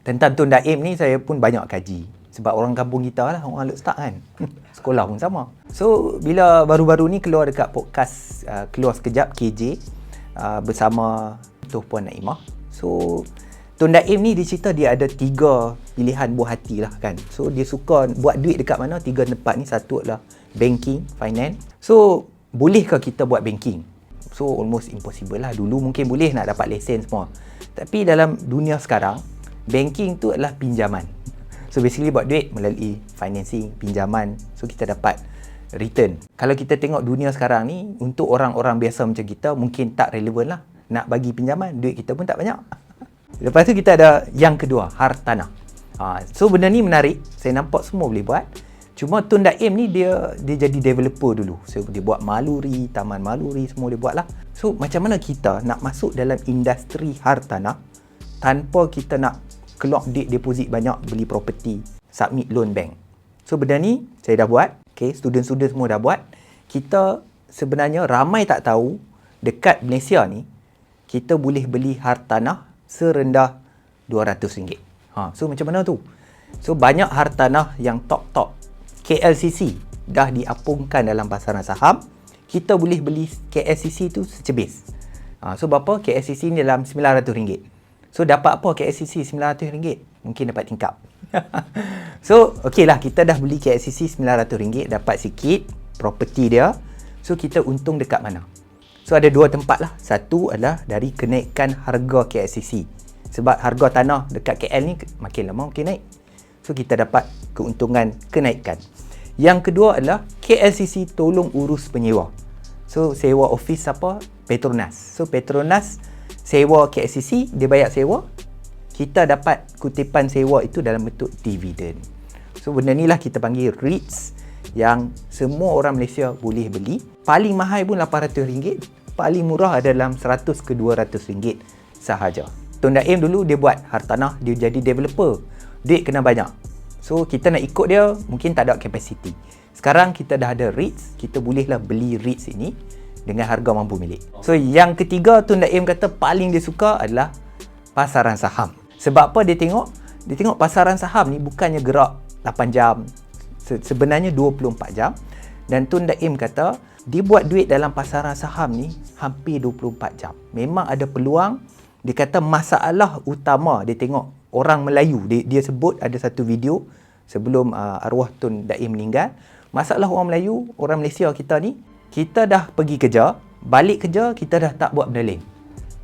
Tentang Tun Daim ni saya pun banyak kaji. Sebab orang kampung kita lah, orang Alok Start kan. Sekolah pun sama. So, bila baru-baru ni keluar dekat podcast Keluar Sekejap, KJ, bersama Tuh Puan Naimah. So, Tun Daim ni dia cerita dia ada 3 pilihan buah hati lah kan. So, dia suka buat duit dekat mana? 3 tempat ni. Satu adalah banking, finance. So, bolehkah kita buat banking? So, almost impossible lah. Dulu mungkin boleh nak dapat lesen semua. Tapi dalam dunia sekarang, banking tu adalah pinjaman. So basically buat duit melalui financing, pinjaman. So kita dapat return. Kalau kita tengok dunia sekarang ni, untuk orang-orang biasa macam kita, mungkin tak relevan lah. Nak bagi pinjaman, duit kita pun tak banyak. Lepas tu kita ada yang kedua, hartanah. So benda ni menarik. Saya nampak semua boleh buat. Cuma Tun Daim ni dia jadi developer dulu. So dia buat maluri, taman maluri, semua dia buat lah. So macam mana kita nak masuk dalam industri hartanah tanpa kita nak keluar duit deposit banyak, beli property, submit loan bank. So benda ni saya dah buat. Okay, student-student semua dah buat. Kita sebenarnya ramai tak tahu dekat Malaysia ni kita boleh beli hartanah serendah RM200. So macam mana tu? So banyak hartanah yang top-top KLCC dah diapungkan dalam pasaran saham. Kita boleh beli KLCC tu secebis. So berapa? KLCC ni dalam RM900. So dapat apa KLCC RM900? Mungkin dapat tingkap. So okey lah, kita dah beli KLCC RM900, dapat sikit property dia. So kita untung dekat mana? So ada 2 tempat lah. Satu adalah dari kenaikan harga KLCC. Sebab harga tanah dekat KL ni makin lama makin naik. So kita dapat keuntungan kenaikan. Yang kedua adalah KLCC tolong urus penyewa. So sewa office apa? Petronas. So Petronas sewa KLCC, dia bayar sewa, kita dapat kutipan sewa itu dalam bentuk dividen. So benda ni lah kita panggil REITs yang semua orang Malaysia boleh beli. Paling mahal pun RM800, paling murah ada dalam RM100 ke RM200 sahaja. Tun Daim dulu dia buat hartanah, dia jadi developer. Duit kena banyak. So kita nak ikut dia, mungkin tak ada capacity. Sekarang kita dah ada REITs, kita bolehlah beli REITs ini dengan harga mampu milik. So yang ketiga, Tun Daim kata paling dia suka adalah pasaran saham. Sebab apa dia tengok? Dia tengok pasaran saham ni bukannya gerak 8 jam, sebenarnya 24 jam. Dan Tun Daim kata dia buat duit dalam pasaran saham ni hampir 24 jam. Memang ada peluang. Dia kata masalah utama dia tengok orang Melayu, dia sebut ada satu video sebelum arwah Tun Daim meninggal. Masalah orang Melayu, orang Malaysia kita ni, kita dah pergi kerja, balik kerja kita dah tak buat benda lain.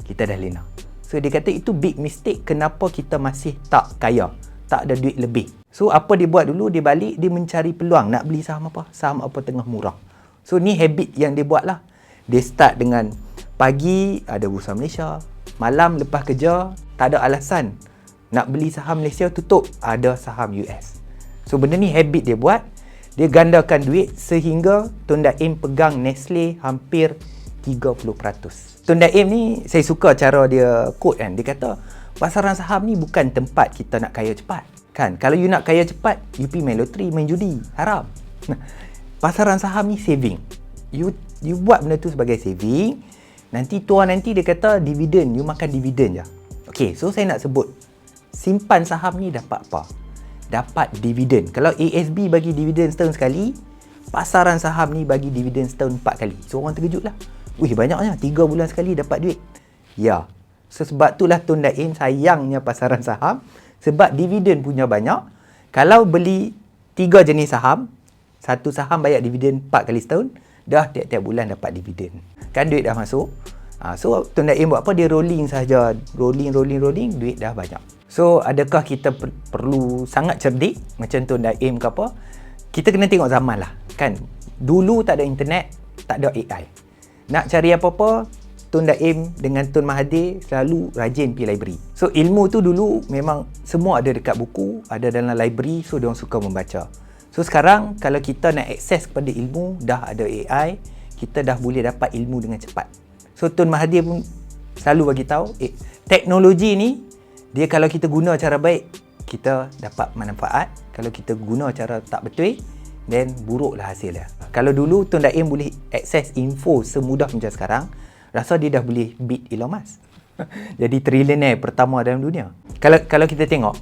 Kita dah lena. So dia kata itu big mistake, kenapa kita masih tak kaya, tak ada duit lebih. So apa dia buat dulu, dia balik, dia mencari peluang nak beli saham apa? Saham apa tengah murah. So ni habit yang dia buat lah. Dia start dengan pagi ada Bursa Malaysia, malam lepas kerja tak ada alasan nak beli saham Malaysia, tutup, ada saham US. So benda ni habit dia buat. Dia gandakan duit sehingga Tun Daim pegang Nestle hampir 30%. Tun Daim ni saya suka cara dia quote kan. Dia kata pasaran saham ni bukan tempat kita nak kaya cepat. Kan? Kalau you nak kaya cepat, you pergi main loteri, main judi, haram. Pasaran saham ni saving. You buat benda tu sebagai saving. Nanti nanti dia kata dividen, you makan dividen je. Okay, so saya nak sebut simpan saham ni dapat apa? Dapat dividen. Kalau ASB bagi dividen setahun sekali, pasaran saham ni bagi dividen setahun 4 kali. So orang terkejut lah. Wih, banyaknya, 3 bulan sekali dapat duit. Ya. So sebab itulah Tun Daim sayangnya pasaran saham. Sebab dividen punya banyak. Kalau beli 3 jenis saham, satu saham bayar dividen 4 kali setahun, dah tiap-tiap bulan dapat dividen. Kan duit dah masuk. So Tun Daim buat apa? Dia rolling saja. Rolling, duit dah banyak. So, adakah kita perlu sangat cerdik macam Tun Daim ke apa? Kita kena tengok zaman lah. Kan? Dulu tak ada internet, tak ada AI. Nak cari apa-apa, Tun Daim dengan Tun Mahathir selalu rajin pergi library. So, ilmu tu dulu memang semua ada dekat buku, ada dalam library, so diorang suka membaca. So, sekarang kalau kita nak akses kepada ilmu, dah ada AI, kita dah boleh dapat ilmu dengan cepat. So, Tun Mahathir pun selalu bagi tahu, teknologi ni, dia kalau kita guna cara baik, kita dapat manfaat. Kalau kita guna cara tak betul, then buruklah hasilnya. Kalau dulu Tun Daim boleh akses info semudah macam sekarang, rasa dia dah boleh beat Elon Musk. Jadi triliuner pertama dalam dunia. Kalau kita tengok,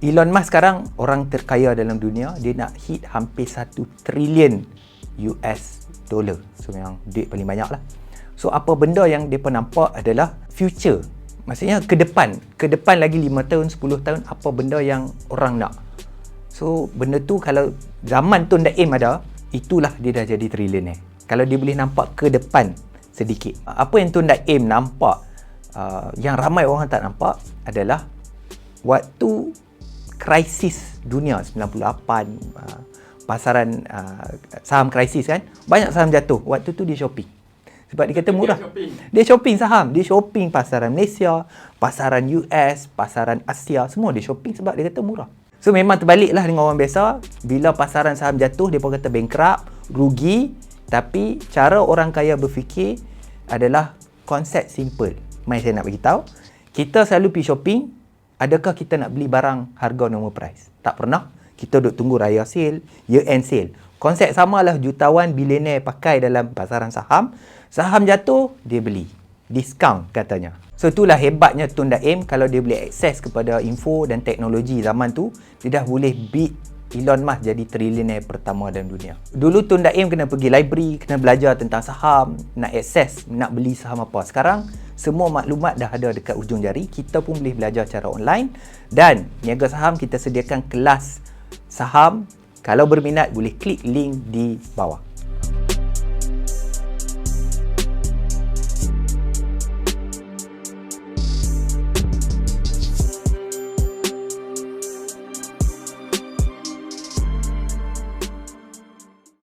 Elon Musk sekarang orang terkaya dalam dunia, dia nak hit hampir 1 trilion US dollar. So memang duit paling banyak lah. So apa benda yang mereka nampak adalah future. Maksudnya ke depan lagi 5 tahun, 10 tahun, apa benda yang orang nak. So benda tu kalau zaman Tun Daim ada, itulah dia dah jadi triliuner. Kalau dia boleh nampak ke depan sedikit. Apa yang Tun Daim nampak, yang ramai orang tak nampak adalah waktu krisis dunia 98, pasaran saham krisis kan, banyak saham jatuh. Waktu tu dia shopping. Sebab dia kata murah. Dia shopping saham, dia shopping pasaran Malaysia, pasaran US, pasaran Asia, semua dia shopping sebab dia kata murah. So memang terbaliklah dengan orang biasa, bila pasaran saham jatuh, dia pun kata bankrupt, rugi, tapi cara orang kaya berfikir adalah konsep simple. Mai saya nak beritahu, kita selalu pergi shopping, adakah kita nak beli barang harga normal price? Tak pernah. Kita duduk tunggu raya sale, year end sale. Konsep samalah jutawan bilioner pakai dalam pasaran saham. Saham jatuh, dia beli. Diskaun katanya. So itulah hebatnya Tun Daim, kalau dia boleh akses kepada info dan teknologi zaman tu, dia dah boleh beat Elon Musk jadi triliuner pertama dalam dunia. Dulu Tun Daim kena pergi library, kena belajar tentang saham, nak akses, nak beli saham apa. Sekarang semua maklumat dah ada dekat ujung jari. Kita pun boleh belajar cara online. Dan Niaga Saham kita sediakan kelas saham. Kalau berminat boleh klik link di bawah.